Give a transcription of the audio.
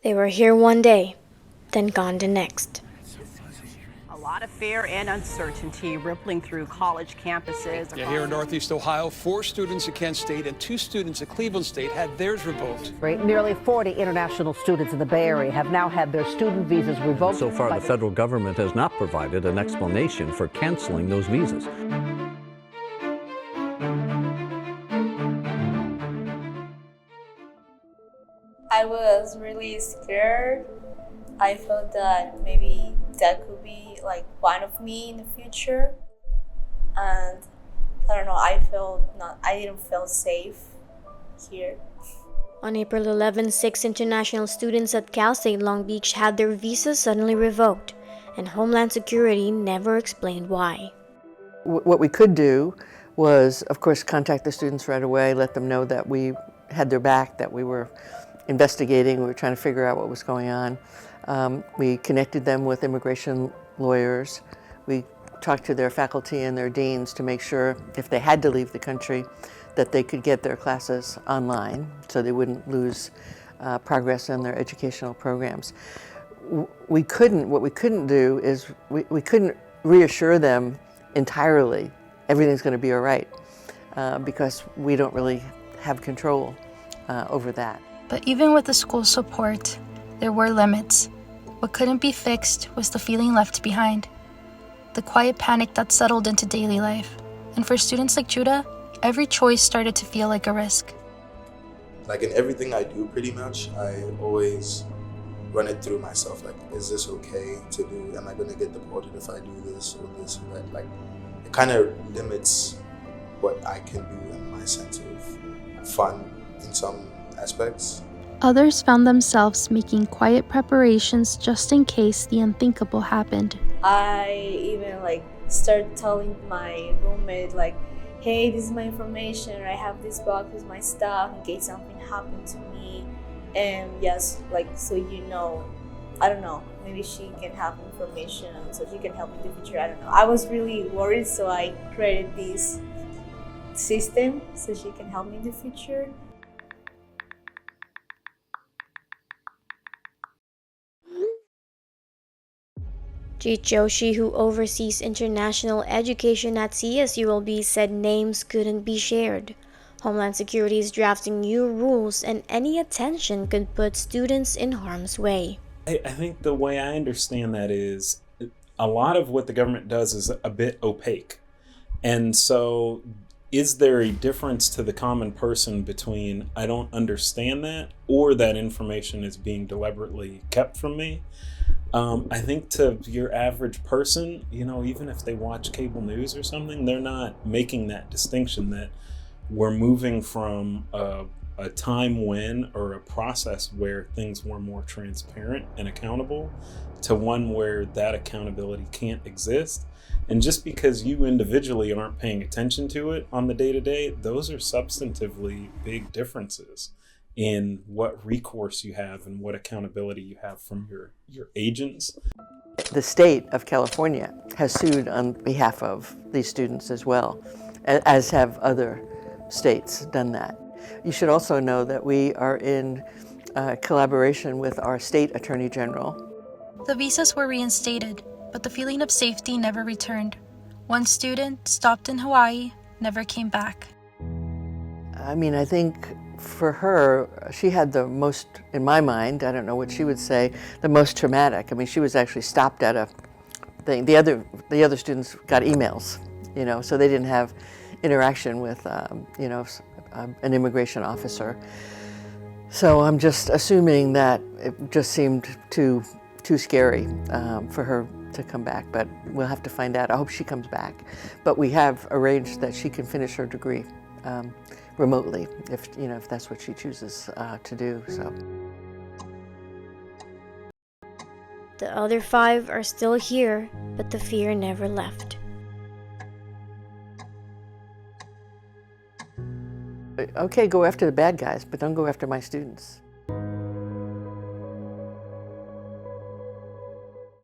They were here one day, then gone the next. A lot of fear and uncertainty rippling through college campuses. Yeah, here in Northeast Ohio, 4 students at Kent State and 2 students at Cleveland State had theirs revoked. Nearly 40 international students in the Bay Area have now had their student visas revoked. So far, the federal government has not provided an explanation for canceling those visas. I was really scared. I felt that maybe that could be like one of me in the future, and I don't know. I didn't feel safe here. On April 11, 6 international students at Cal State Long Beach had their visas suddenly revoked, and Homeland Security never explained why. What we could do was, of course, contact the students right away, let them know that we had their back, that we were investigating, we were trying to figure out what was going on. We connected them with immigration lawyers. We talked to their faculty and their deans to make sure if they had to leave the country that they could get their classes online so they wouldn't lose progress in their educational programs. What we couldn't do is we couldn't reassure them entirely everything's going to be all right because we don't really have control over that. But even with the school support, there were limits. What couldn't be fixed was the feeling left behind, the quiet panic that settled into daily life. And for students like Judah, every choice started to feel like a risk. Like in everything I do pretty much, I always run it through myself. Like, is this okay to do? Am I going to get deported if I do this or this or that? Like, it kind of limits what I can do and my sense of fun in some aspects. Others found themselves making quiet preparations just in case the unthinkable happened. I even started telling my roommate hey, this is my information, or I have this box with my stuff in case something happened to me. And yes, so I don't know, maybe she can have information so she can help me in the future, I don't know. I was really worried, so I created this system so she can help me in the future. Jeet Joshi, who oversees international education at CSULB, said names couldn't be shared. Homeland Security is drafting new rules, and any attention could put students in harm's way. I think the way I understand that is a lot of what the government does is a bit opaque. And so is there a difference to the common person between I don't understand that or that information is being deliberately kept from me? I think to your average person, even if they watch cable news or something, they're not making that distinction that we're moving from a time when or a process where things were more transparent and accountable to one where that accountability can't exist. And just because you individually aren't paying attention to it on the day-to-day, those are substantively big differences in what recourse you have and what accountability you have from your agents. The state of California has sued on behalf of these students as well, as have other states done that. You should also know that we are in collaboration with our state attorney general. The visas were reinstated, but the feeling of safety never returned. One student stopped in Hawaii, never came back. I think for her, she had the most, in my mind, I don't know what she would say, the most traumatic. she was actually stopped at a thing. The other students got emails, so they didn't have interaction with, an immigration officer. So I'm just assuming that it just seemed too scary for her to come back, but we'll have to find out. I hope she comes back. But we have arranged that she can finish her degree remotely, if that's what she chooses to do. So. The other 5 are still here, but the fear never left. Okay, go after the bad guys, but don't go after my students.